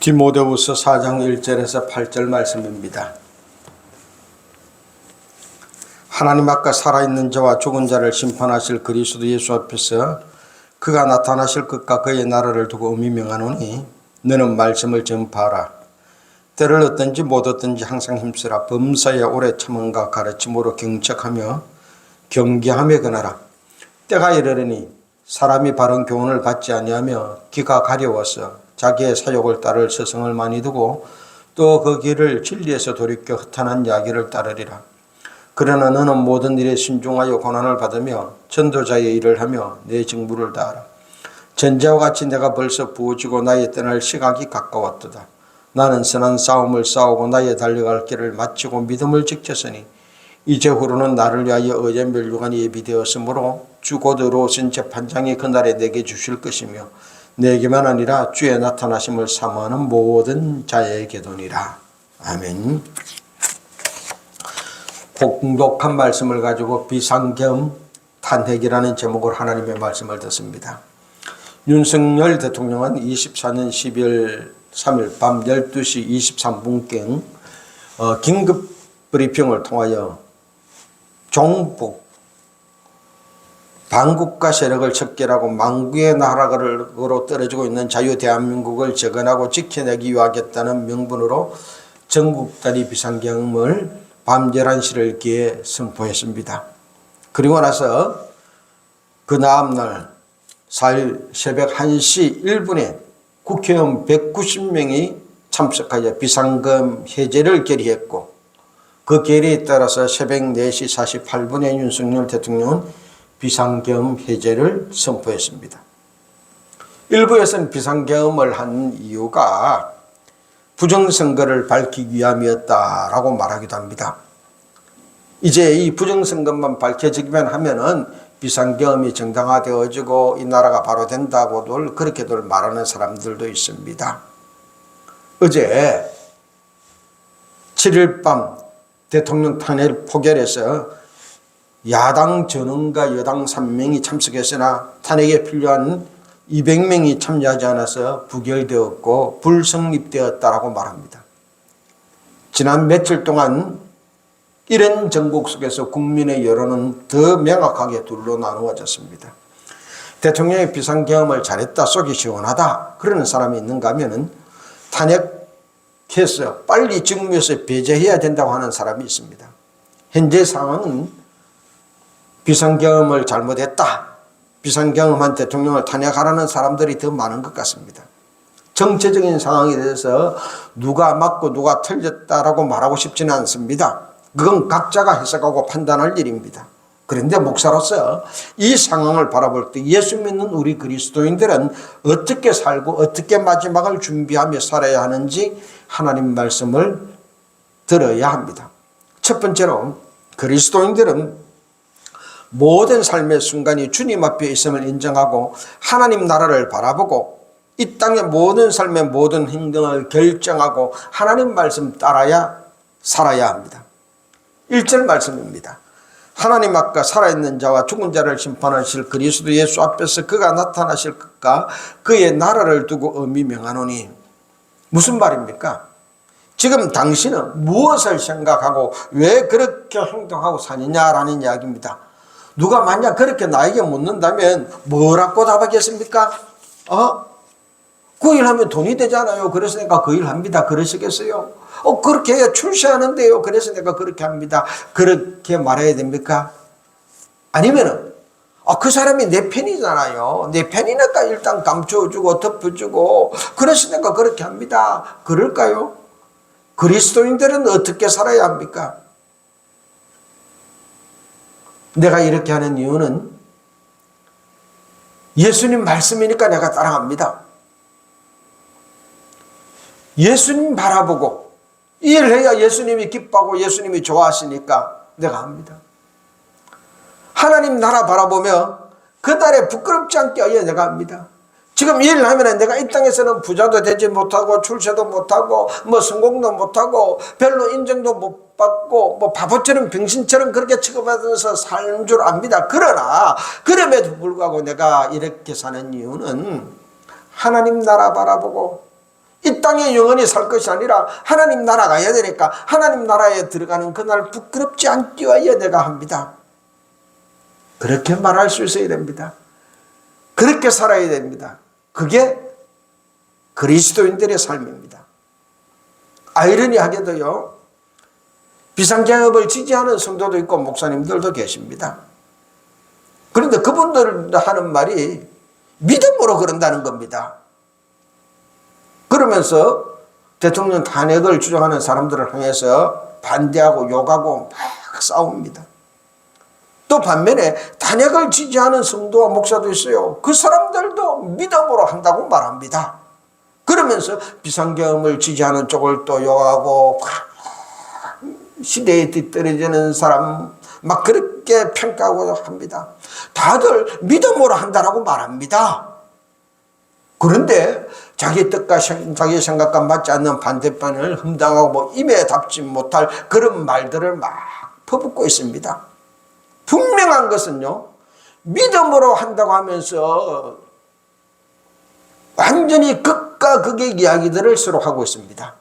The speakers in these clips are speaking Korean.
디모데후서 4장 1절에서 8절 말씀입니다. 하나님 앞과 살아있는 자와 죽은 자를 심판하실 그리스도 예수 앞에서 그가 나타나실 것과 그의 나라를 두고 엄히 명하노니 너는 말씀을 전파하라. 때를 얻든지 못 얻든지 항상 힘쓰라. 범사에 오래 참음과 가르침으로 경책하며 경계하며 권하라. 때가 이르르니 사람이 바른 교훈을 받지 아니하며 귀가 가려워서 자기의 사욕을 따를 서성을 많이 두고 또 그 길을 진리에서 돌이켜 허탄한 이야기를 따르리라. 그러나 너는 모든 일에 신중하여 고난을 받으며 전도자의 일을 하며 내 직무를 다하라. 전제와 같이 내가 벌써 부어지고 나의 떠날 시각이 가까웠도다. 나는 선한 싸움을 싸우고 나의 달려갈 길을 마치고 믿음을 지켰으니 이제후로는 나를 위하여 어제 멸류관이 예비되었으므로 주 곧 의로우신 재판장이 그날에 내게 주실 것이며 내게만 아니라 주의 나타나심을 사모하는 모든 자에게도니라. 아멘. 공독한 말씀을 가지고 비상겸 탄핵이라는 제목으로 하나님의 말씀을 듣습니다. 윤석열 대통령은 24년 12월 3일 밤 12시 23분경 긴급 브리핑을 통하여 종북 반국가 세력을 척결하고 망국의 나라로 떨어지고 있는 자유 대한민국을 재건하고 지켜내기 위하겠다는 명분으로 전국 단위 비상경을 밤 11시를 기해 선포했습니다. 그리고 나서 그 다음날 4일 새벽 1시 1분에 국회의원 190명이 참석하여 비상금 해제를 결의했고 그 결의에 따라서 새벽 4시 48분에 윤석열 대통령은 비상계엄 해제를 선포했습니다. 일부에서는 비상계엄을 한 이유가 부정선거를 밝히기 위함이었다라고 말하기도 합니다. 이제 이 부정선거만 밝혀지기만 하면은 비상계엄이 정당화되어지고 이 나라가 바로 된다고들 그렇게들 말하는 사람들도 있습니다. 어제 7일 밤 대통령 탄핵 포결에서 야당 전원과 여당 3명이 참석했으나 탄핵에 필요한 200명이 참여하지 않아서 부결되었고 불성립되었다라고 말합니다. 지난 며칠 동안 이런 정국 속에서 국민의 여론은 더 명확하게 둘로 나누어졌습니다. 대통령의 비상계엄을 잘했다, 속이 시원하다 그러는 사람이 있는가 하면은 탄핵해서 빨리 직무에서 배제해야 된다고 하는 사람이 있습니다. 현재 상황은 비상계엄을 잘못했다, 비상계엄한 대통령을 탄핵하라는 사람들이 더 많은 것 같습니다. 정체적인 상황에 대해서 누가 맞고 누가 틀렸다라고 말하고 싶지는 않습니다. 그건 각자가 해석하고 판단할 일입니다. 그런데 목사로서 이 상황을 바라볼 때 예수 믿는 우리 그리스도인들은 어떻게 살고 어떻게 마지막을 준비하며 살아야 하는지 하나님 말씀을 들어야 합니다. 첫 번째로 그리스도인들은 모든 삶의 순간이 주님 앞에 있음을 인정하고 하나님 나라를 바라보고 이 땅의 모든 삶의 모든 행동을 결정하고 하나님 말씀 따라야 살아야 합니다. 1절 말씀입니다. 하나님 앞과 살아있는 자와 죽은 자를 심판하실 그리스도 예수 앞에서 그가 나타나실 것과 그의 나라를 두고 엄히 명하노니. 무슨 말입니까? 지금 당신은 무엇을 생각하고 왜 그렇게 행동하고 사느냐라는 이야기입니다. 누가 만약 그렇게 나에게 묻는다면 뭐라고 답하겠습니까? 그 일하면 돈이 되잖아요. 그래서 내가 그 일 합니다. 그러시겠어요? 그렇게 해야 출세하는데요. 그래서 내가 그렇게 합니다. 그렇게 말해야 됩니까? 아니면은 그 사람이 내 편이잖아요. 내 편이니까 일단 감춰주고 덮어주고 그래서 내가 그렇게 합니다. 그럴까요? 그리스도인들은 어떻게 살아야 합니까? 내가 이렇게 하는 이유는 예수님 말씀이니까 내가 따라갑니다. 예수님 바라보고 이 일을 해야 예수님이 기뻐하고 예수님이 좋아하시니까 내가 합니다. 하나님 나라 바라보며 그날에 부끄럽지 않게 내가 합니다. 지금 이 일을 하면 내가 이 땅에서는 부자도 되지 못하고 출세도 못하고 성공도 못하고 별로 인정도 못 받고 바보처럼 병신처럼 그렇게 취급하면서 사는 줄 압니다. 그러나 그럼에도 불구하고 내가 이렇게 사는 이유는 하나님 나라 바라보고 이 땅에 영원히 살 것이 아니라 하나님 나라 가야 되니까 하나님 나라에 들어가는 그날 부끄럽지 않게 내가 합니다. 그렇게 말할 수 있어야 됩니다. 그렇게 살아야 됩니다. 그게 그리스도인들의 삶입니다. 아이러니하게도요, 비상계급을 지지하는 성도도 있고 목사님들도 계십니다. 그런데 그분들 하는 말이 믿음으로 그런다는 겁니다. 그러면서 대통령 탄핵을 주장하는 사람들을 향해서 반대하고 욕하고 막 싸웁니다. 또 반면에 탄핵을 지지하는 성도와 목사도 있어요. 그 사람들도 믿음으로 한다고 말합니다. 그러면서 비상계엄을 지지하는 쪽을 또 욕하고 시대에 뒤떨어지는 사람 막 그렇게 평가하고 합니다. 다들 믿음으로 한다라고 말합니다. 그런데 자기 뜻과 자기 생각과 맞지 않는 반대편을 흠당하고 임에 답지 못할 그런 말들을 막 퍼붓고 있습니다. 분명한 것은요, 믿음으로 한다고 하면서 완전히 극과 극의 이야기들을 서로 하고 있습니다.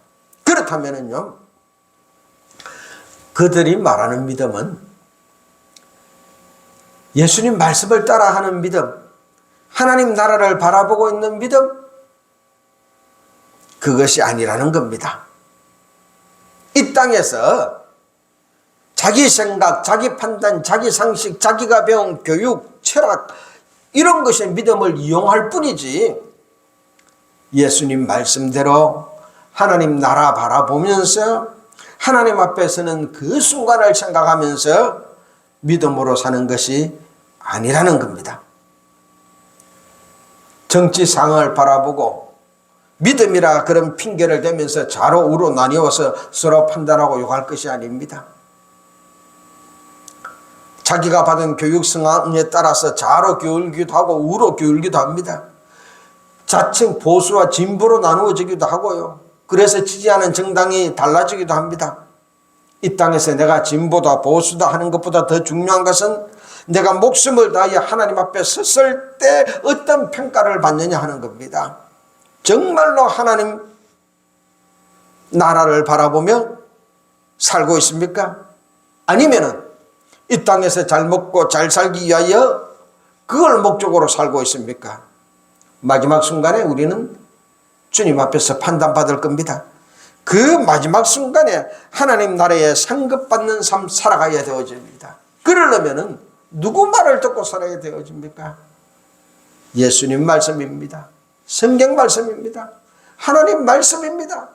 그렇다면요, 그들이 말하는 믿음은 예수님 말씀을 따라하는 믿음, 하나님 나라를 바라보고 있는 믿음, 그것이 아니라는 겁니다. 이 땅에서 자기 생각, 자기 판단, 자기 상식, 자기가 배운 교육, 철학 이런 것의 믿음을 이용할 뿐이지 예수님 말씀대로 하나님 나라 바라보면서 하나님 앞에서는 그 순간을 생각하면서 믿음으로 사는 것이 아니라는 겁니다. 정치 상황을 바라보고 믿음이라 그런 핑계를 대면서 좌로 우로 나뉘어서 서로 판단하고 욕할 것이 아닙니다. 자기가 받은 교육 상황에 따라서 좌로 기울기도 하고 우로 기울기도 합니다. 자칭 보수와 진보로 나누어지기도 하고요. 그래서 지지하는 정당이 달라지기도 합니다. 이 땅에서 내가 진보다 보수다 하는 것보다 더 중요한 것은 내가 목숨을 다하여 하나님 앞에 섰을 때 어떤 평가를 받느냐 하는 겁니다. 정말로 하나님 나라를 바라보며 살고 있습니까? 아니면은 이 땅에서 잘 먹고 잘 살기 위하여 그걸 목적으로 살고 있습니까? 마지막 순간에 우리는 주님 앞에서 판단받을 겁니다. 그 마지막 순간에 하나님 나라에 상급받는 삶 살아가야 되어집니다. 그러려면은 누구 말을 듣고 살아야 되어집니까? 예수님 말씀입니다. 성경 말씀입니다. 하나님 말씀입니다.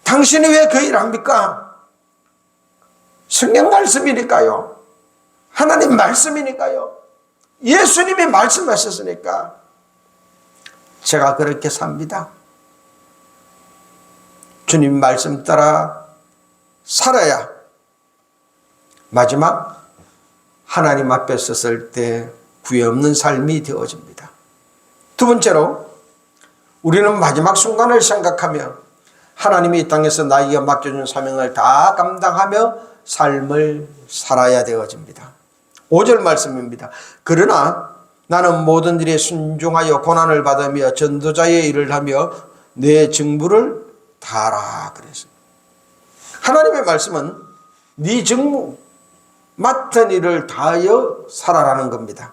당신이 왜 그 일을 합니까? 성경 말씀이니까요. 하나님 말씀이니까요. 예수님이 말씀하셨으니까 제가 그렇게 삽니다. 주님 말씀 따라 살아야 마지막 하나님 앞에 섰을 때 구애 없는 삶이 되어집니다. 두 번째로 우리는 마지막 순간을 생각하며 하나님이 이 땅에서 나에게 맡겨준 사명을 다 감당하며 삶을 살아야 되어집니다. 5절 말씀입니다. 그러나 나는 모든 일에 순종하여 고난을 받으며 전도자의 일을 하며 내 직무를 다하라 그랬습니다. 하나님의 말씀은 네 직무, 맡은 일을 다하여 살아라는 겁니다.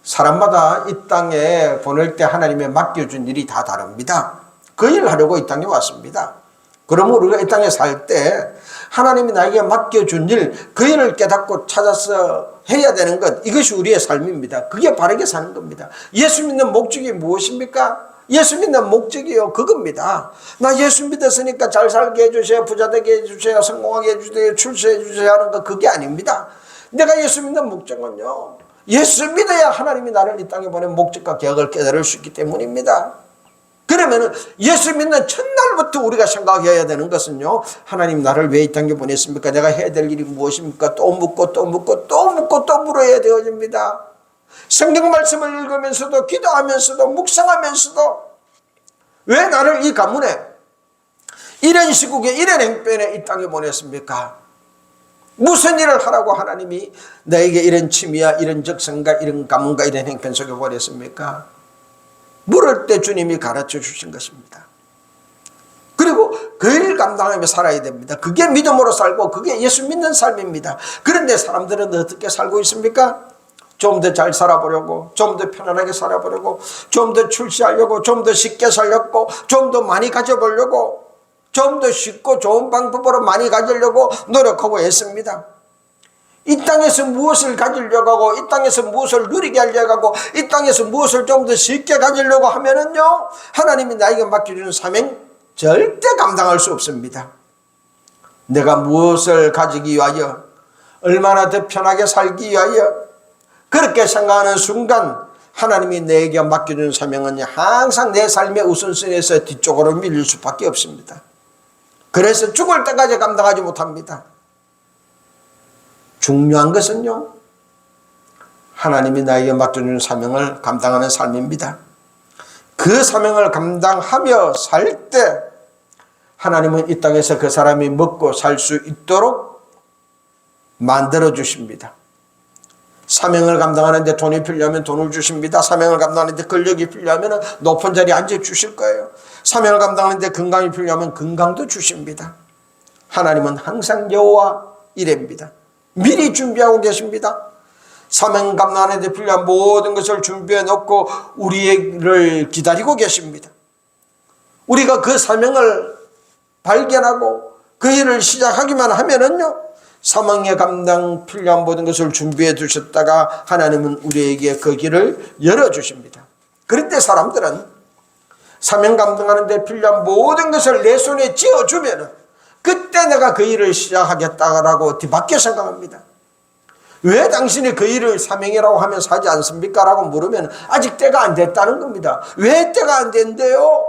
사람마다 이 땅에 보낼 때 하나님의 맡겨준 일이 다 다릅니다. 그 일을 하려고 이 땅에 왔습니다. 그러면 우리가 이 땅에 살 때 하나님이 나에게 맡겨준 일, 그 일을 깨닫고 찾아서 해야 되는 것, 이것이 우리의 삶입니다. 그게 바르게 사는 겁니다. 예수 믿는 목적이 무엇입니까? 예수 믿는 목적이요, 그겁니다. 나 예수 믿었으니까 잘 살게 해주세요, 부자 되게 해주세요, 성공하게 해주세요, 출세해 주세요 하는 거, 그게 아닙니다. 내가 예수 믿는 목적은요, 예수 믿어야 하나님이 나를 이 땅에 보낸 목적과 계획을 깨달을 수 있기 때문입니다. 그러면은 예수 믿는 첫날부터 우리가 생각해야 되는 것은요, 하나님 나를 왜 이 땅에 보냈습니까? 내가 해야 될 일이 무엇입니까? 또 묻고 또 묻고 또 묻고 또 물어야 되어집니다. 성경 말씀을 읽으면서도 기도하면서도 묵상하면서도 왜 나를 이 가문에 이런 시국에 이런 행편에 이 땅에 보냈습니까? 무슨 일을 하라고 하나님이 나에게 이런 취미와 이런 적성과 이런 가문과 이런 행편 속에 보냈습니까? 물을 때 주님이 가르쳐 주신 것입니다. 그리고 그 일을 감당하며 살아야 됩니다. 그게 믿음으로 살고 그게 예수 믿는 삶입니다. 그런데 사람들은 어떻게 살고 있습니까? 좀 더 잘 살아보려고, 좀 더 편안하게 살아보려고, 좀 더 출세하려고, 좀 더 쉽게 살려고, 좀 더 많이 가져보려고, 좀 더 쉽고 좋은 방법으로 많이 가지려고 노력하고 애씁니다. 이 땅에서 무엇을 가지려고 하고, 이 땅에서 무엇을 누리게 하려고 하고, 이 땅에서 무엇을 좀 더 쉽게 가지려고 하면은요, 하나님이 나에게 맡겨주는 사명 절대 감당할 수 없습니다. 내가 무엇을 가지기 위하여, 얼마나 더 편하게 살기 위하여 그렇게 생각하는 순간 하나님이 내게 맡겨주는 사명은 항상 내 삶의 우선순위에서 뒤쪽으로 밀릴 수밖에 없습니다. 그래서 죽을 때까지 감당하지 못합니다. 중요한 것은요, 하나님이 나에게 맡겨주는 사명을 감당하는 삶입니다. 그 사명을 감당하며 살 때 하나님은 이 땅에서 그 사람이 먹고 살 수 있도록 만들어 주십니다. 사명을 감당하는데 돈이 필요하면 돈을 주십니다. 사명을 감당하는데 권력이 필요하면 높은 자리에 앉아 주실 거예요. 사명을 감당하는데 건강이 필요하면 건강도 주십니다. 하나님은 항상 여호와 이레입니다. 미리 준비하고 계십니다. 사명 감당하는 데 필요한 모든 것을 준비해 놓고 우리를 기다리고 계십니다. 우리가 그 사명을 발견하고 그 일을 시작하기만 하면은요, 사명에 감당 필요한 모든 것을 준비해 두셨다가 하나님은 우리에게 그 길을 열어주십니다. 그런데 사람들은 사명 감당하는 데 필요한 모든 것을 내 손에 쥐어주면은 그때 내가 그 일을 시작하겠다라고 뒤바뀌어 생각합니다. 왜 당신이 그 일을 사명이라고 하면서 하지 않습니까? 라고 물으면 아직 때가 안 됐다는 겁니다. 왜 때가 안 된대요?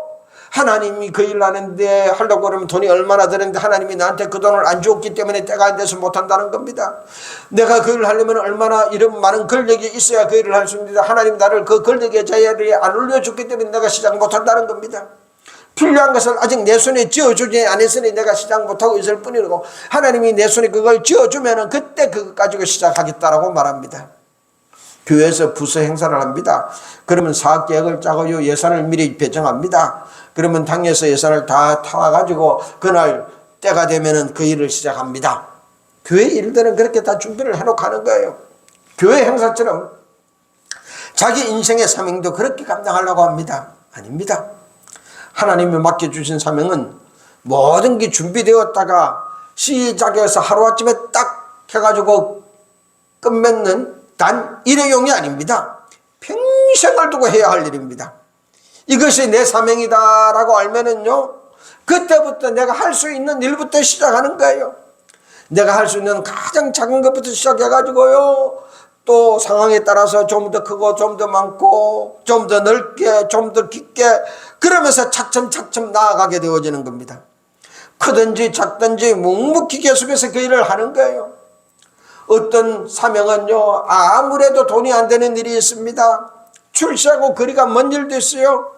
하나님이 그 일을 하는데 하려고 그러면 돈이 얼마나 드는데 하나님이 나한테 그 돈을 안 줬기 때문에 때가 안 돼서 못한다는 겁니다. 내가 그 일을 하려면 얼마나 이런 많은 권력이 있어야 그 일을 할 수 있는데 하나님 나를 그 권력의 자리에 안 올려줬기 때문에 내가 시작 못한다는 겁니다. 필요한 것을 아직 내 손에 쥐어주지 않았으니 내가 시작 못하고 있을 뿐이고 하나님이 내 손에 그걸 쥐어주면 그때 그거 가지고 시작하겠다라고 말합니다. 교회에서 부서 행사를 합니다. 그러면 사업계획을 짜고요, 예산을 미리 배정합니다. 그러면 당에서 예산을 다 타와가지고 그날 때가 되면은 그 일을 시작합니다. 교회 일들은 그렇게 다 준비를 해놓고 하는 거예요. 교회 행사처럼 자기 인생의 사명도 그렇게 감당하려고 합니다. 아닙니다. 하나님이 맡겨주신 사명은 모든 게 준비되었다가 시작해서 하루아침에 딱 해가지고 끝맺는 단 일회용이 아닙니다. 평생을 두고 해야 할 일입니다. 이것이 내 사명이다라고 알면은요, 그때부터 내가 할 수 있는 일부터 시작하는 거예요. 내가 할 수 있는 가장 작은 것부터 시작해가지고요, 또 상황에 따라서 좀 더 크고 좀 더 많고 좀 더 넓게 좀 더 깊게 그러면서 차츰차츰 나아가게 되어지는 겁니다. 크든지 작든지 묵묵히 계속해서 그 일을 하는 거예요. 어떤 사명은요, 아무래도 돈이 안 되는 일이 있습니다. 출세하고 거리가 먼 일도 있어요.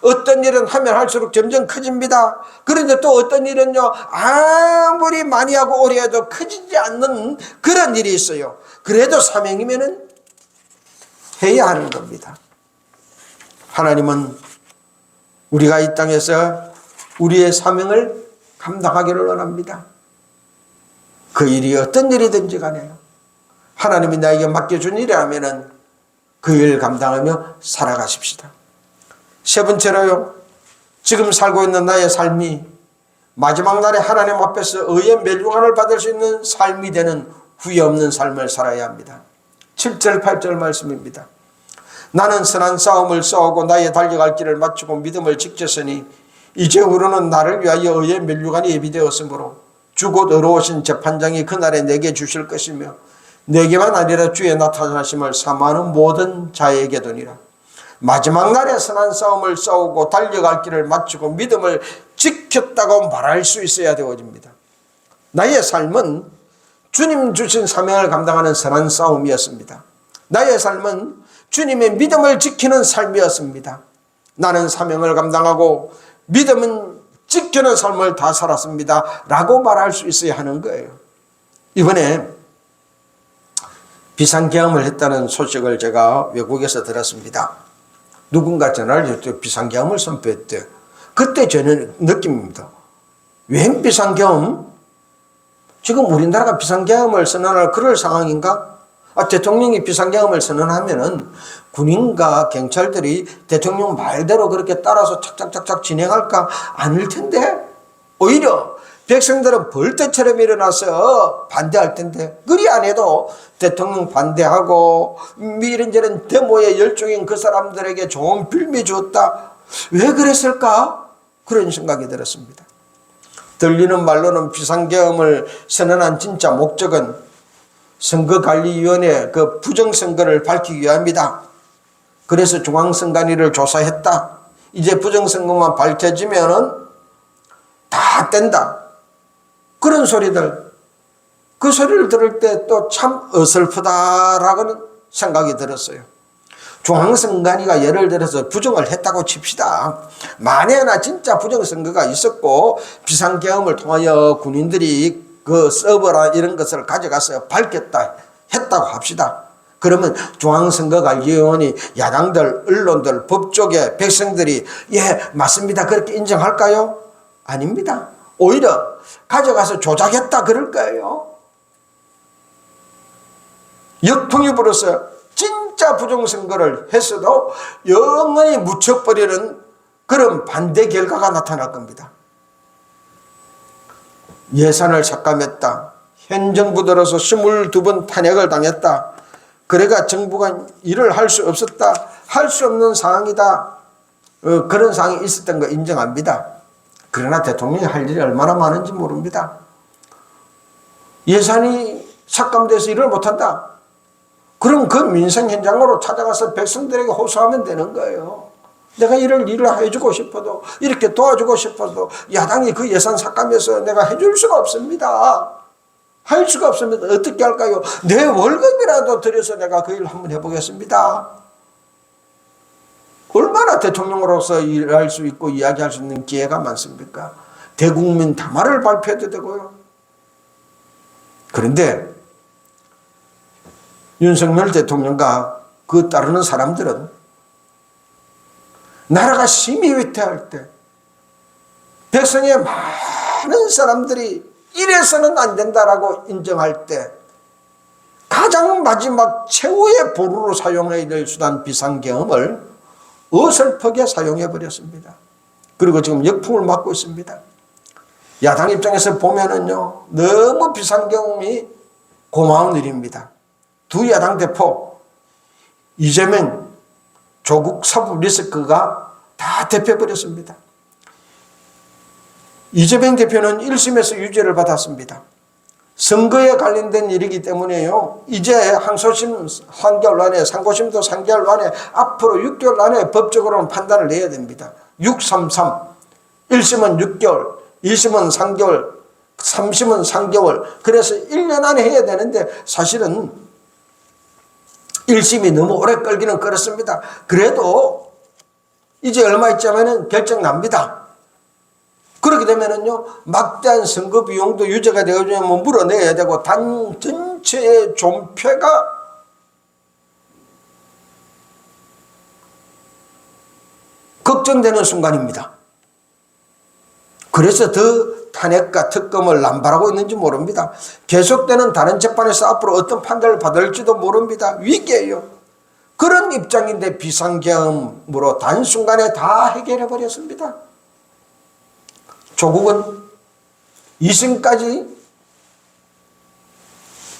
어떤 일은 하면 할수록 점점 커집니다. 그런데 또 어떤 일은요, 아무리 많이 하고 오래 해도 커지지 않는 그런 일이 있어요. 그래도 사명이면은 해야 하는 겁니다. 하나님은 우리가 이 땅에서 우리의 사명을 감당하기를 원합니다. 그 일이 어떤 일이든지 간에요, 하나님이 나에게 맡겨준 일이라면은 그 일을 감당하며 살아가십시다. 세 번째로요, 지금 살고 있는 나의 삶이 마지막 날에 하나님 앞에서 의의 멸류관을 받을 수 있는 삶이 되는 후회 없는 삶을 살아야 합니다. 7절 8절 말씀입니다. 나는 선한 싸움을 싸우고 나의 달려갈 길을 마치고 믿음을 지켰으니 이제후로는 나를 위하여 의의 멸류관이 예비되었으므로 주 곧 의로우신 재판장이 그날에 내게 주실 것이며 내게만 아니라 주의 나타나심을 사모하는 모든 자에게도니라. 마지막 날에 선한 싸움을 싸우고 달려갈 길을 마치고 믿음을 지켰다고 말할 수 있어야 되어집니다. 나의 삶은 주님 주신 사명을 감당하는 선한 싸움이었습니다. 나의 삶은 주님의 믿음을 지키는 삶이었습니다. 나는 사명을 감당하고 믿음은 지키는 삶을 다 살았습니다 라고 말할 수 있어야 하는 거예요. 이번에 비상계엄을 했다는 소식을 제가 외국에서 들었습니다. 누군가 전화를 해서 비상계엄을 선포했대요. 그때 저는 느낌입니다. 웬 비상계엄? 지금 우리나라가 비상계엄을 선언할 그럴 상황인가? 대통령이 비상계엄을 선언하면은 군인과 경찰들이 대통령 말대로 그렇게 따라서 착착착착 진행할까? 아닐 텐데 오히려 백성들은 벌떼처럼 일어나서 반대할 텐데 그리 안 해도 대통령 반대하고 이런저런 데모에 열중인 그 사람들에게 좋은 빌미 주었다. 왜 그랬을까? 그런 생각이 들었습니다. 들리는 말로는 비상계엄을 선언한 진짜 목적은 선거관리위원회 그 부정선거를 밝히기 위함이다. 그래서 중앙선관위를 조사했다. 이제 부정선거만 밝혀지면은 다 뗀다. 그런 소리들, 그 소리를 들을 때 또 참 어설프다라고는 생각이 들었어요. 중앙선관위가 예를 들어서 부정을 했다고 칩시다. 만에 하나 진짜 부정선거가 있었고 비상계엄을 통하여 군인들이 그 서버나 이런 것을 가져가서 밝혔다 했다고 합시다. 그러면 중앙선거관리위원회 야당들, 언론들, 법조계, 백성들이 예 맞습니다 그렇게 인정할까요? 아닙니다. 오히려 가져가서 조작했다 그럴 거예요. 역풍이 불어서 진짜 부정선거를 했어도 영원히 묻혀버리는 그런 반대 결과가 나타날 겁니다. 예산을 삭감했다. 현 정부 들어서 22번 탄핵을 당했다. 그래가 정부가 일을 할 수 없었다. 할 수 없는 상황이다. 그런 상황이 있었던 거 인정합니다. 그러나 대통령이 할 일이 얼마나 많은지 모릅니다. 예산이 삭감돼서 일을 못한다. 그럼 그 민생 현장으로 찾아가서 백성들에게 호소하면 되는 거예요. 내가 일을 해주고 싶어도 이렇게 도와주고 싶어도 야당이 그 예산 삭감해서 내가 해줄 수가 없습니다. 할 수가 없습니다. 어떻게 할까요? 내 월급이라도 들여서 내가 그 일을 한번 해보겠습니다. 얼마나 대통령으로서 일할 수 있고 이야기할 수 있는 기회가 많습니까? 대국민 담화를 발표해도 되고요. 그런데 윤석열 대통령과 그 따르는 사람들은 나라가 심히 위태할 때 백성의 많은 사람들이 이래서는 안 된다라고 인정할 때 가장 마지막 최후의 보루로 사용해야 될 수단 비상계엄을 어설프게 사용해버렸습니다. 그리고 지금 역풍을 맞고 있습니다. 야당 입장에서 보면은요, 너무 비상계엄이 고마운 일입니다. 두 야당 대표, 이재명, 조국 사법 리스크가 다 대표버렸습니다. 이재명 대표는 1심에서 유죄를 받았습니다. 선거에 관련된 일이기 때문에요. 이제 항소심 3개월 안에, 상고심도 3개월 안에, 앞으로 6개월 안에 법적으로는 판단을 내야 됩니다. 633, 1심은 6개월, 2심은 3개월, 3심은 3개월. 그래서 1년 안에 해야 되는데 사실은 1심이 너무 오래 끌기는 그렇습니다. 그래도 이제 얼마 있자면 결정 납니다. 그렇게 되면은요, 막대한 선거 비용도 유죄가 되어주면 물어내야 되고, 당 전체의 존폐가 걱정되는 순간입니다. 그래서 더 탄핵과 특검을 남발하고 있는지 모릅니다. 계속되는 다른 재판에서 앞으로 어떤 판단을 받을지도 모릅니다. 위기예요. 그런 입장인데 비상계엄으로 단순간에 다 해결해버렸습니다. 조국은 2심까지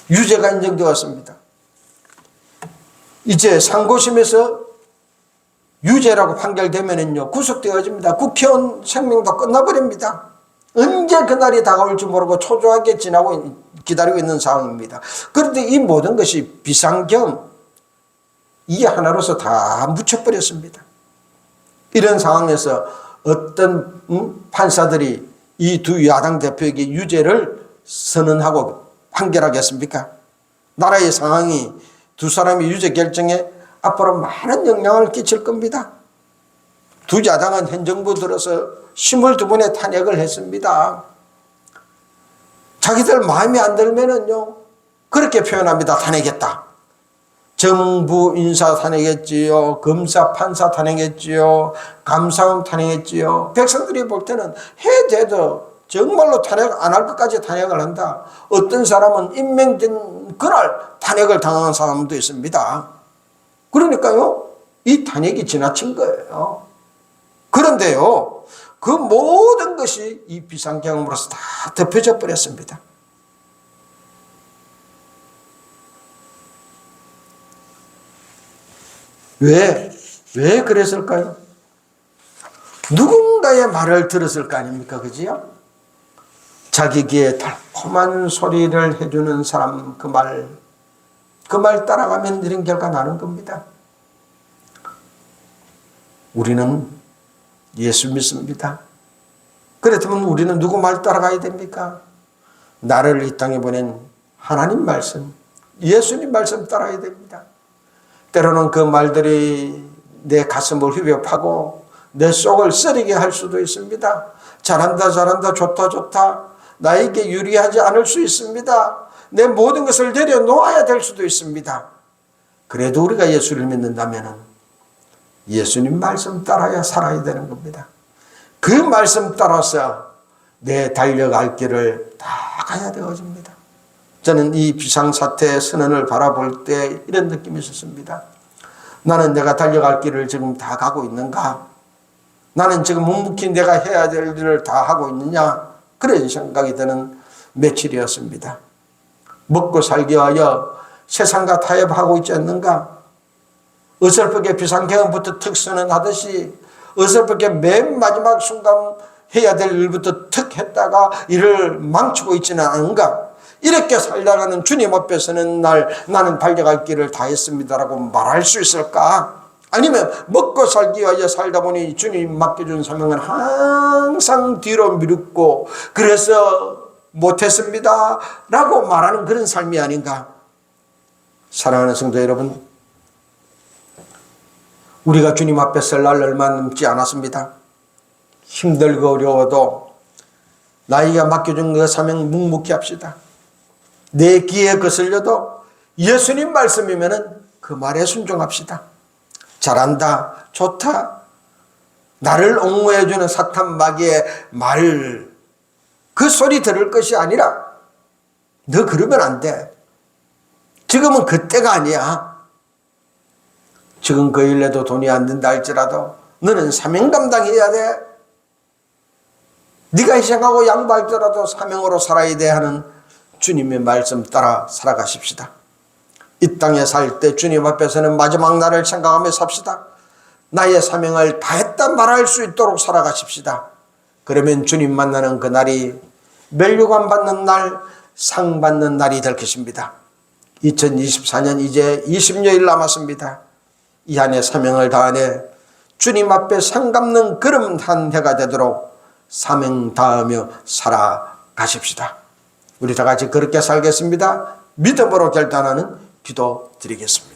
유죄가 인정되었습니다. 이제 상고심에서 유죄라고 판결되면은요, 구속되어집니다. 국회의원 생명도 끝나버립니다. 언제 그날이 다가올지 모르고 초조하게 기다리고 있는 상황입니다. 그런데 이 모든 것이 비상계엄 이 하나로서 다 묻혀버렸습니다. 이런 상황에서 어떤 판사들이 이 두 야당 대표에게 유죄를 선언하고 판결하겠습니까? 나라의 상황이 두 사람의 유죄 결정에 앞으로 많은 영향을 끼칠 겁니다. 두 야당은 현 정부 들어서 22번의 탄핵을 했습니다. 자기들 마음에 안 들면은요, 그렇게 표현합니다. 탄핵했다. 정부 인사 탄핵했지요. 검사 판사 탄핵했지요. 감사원 탄핵했지요. 백성들이 볼 때는 해제도 정말로 탄핵 안 할 것까지 탄핵을 한다. 어떤 사람은 임명된 그날 탄핵을 당한 사람도 있습니다. 그러니까요, 이 탄핵이 지나친 거예요. 그런데요, 그 모든 것이 이 비상경험으로서 다 덮여져 버렸습니다. 왜 그랬을까요? 누군가의 말을 들었을 거 아닙니까? 그지요? 자기 귀에 달콤한 소리를 해주는 사람 그 말 따라가면 이런 결과 나는 겁니다. 우리는 예수 믿습니다. 그렇다면 우리는 누구 말 따라가야 됩니까? 나를 이 땅에 보낸 하나님 말씀, 예수님 말씀 따라야 됩니다. 때로는 그 말들이 내 가슴을 휘벼 파고 내 속을 쓰리게 할 수도 있습니다. 잘한다, 좋다. 나에게 유리하지 않을 수 있습니다. 내 모든 것을 내려놓아야 될 수도 있습니다. 그래도 우리가 예수를 믿는다면 예수님 말씀 따라야 살아야 되는 겁니다. 그 말씀 따라서 내 달려갈 길을 다 가야 되어집니다. 저는 이 비상사태의 선언을 바라볼 때 이런 느낌이 있었습니다. 나는 내가 달려갈 길을 지금 다 가고 있는가? 나는 지금 묵묵히 내가 해야 될 일을 다 하고 있느냐? 그런 생각이 드는 며칠이었습니다. 먹고 살기 위하여 세상과 타협하고 있지 않는가? 어설프게 비상경험부터 특 선언하듯이 어설프게 맨 마지막 순간 해야 될 일부터 특 했다가 일을 망치고 있지는 않은가? 이렇게 살다가는 주님 앞에서는 나는 달려갈 길을 다 했습니다라고 말할 수 있을까? 아니면 먹고 살기 위하여 살다 보니 주님 맡겨준 사명은 항상 뒤로 미뤘고 그래서 못했습니다 라고 말하는 그런 삶이 아닌가? 사랑하는 성도 여러분, 우리가 주님 앞에 설 날 얼마 남지 않았습니다. 힘들고 어려워도 나이가 맡겨준 그 사명 묵묵히 합시다. 내 귀에 거슬려도 예수님 말씀이면은 그 말에 순종합시다. 잘한다, 좋다, 나를 옹호해주는 사탄 마귀의 말, 그 소리 들을 것이 아니라 너 그러면 안 돼. 지금은 그때가 아니야. 지금 그 일에도 돈이 안 된다 할지라도 너는 사명 감당해야 돼. 네가 희생하고 양보할지라도 사명으로 살아야 돼 하는 주님의 말씀 따라 살아가십시다. 이 땅에 살 때 주님 앞에서는 마지막 날을 생각하며 삽시다. 나의 사명을 다했다 말할 수 있도록 살아가십시다. 그러면 주님 만나는 그 날이 멸류관 받는 날, 상 받는 날이 될 것입니다. 2024년 이제 20여일 남았습니다. 이 한 해 사명을 다하네 주님 앞에 상 갚는 그런 한 해가 되도록 사명 다하며 살아가십시다. 우리 다 같이 그렇게 살겠습니다. 믿음으로 결단하는 기도 드리겠습니다.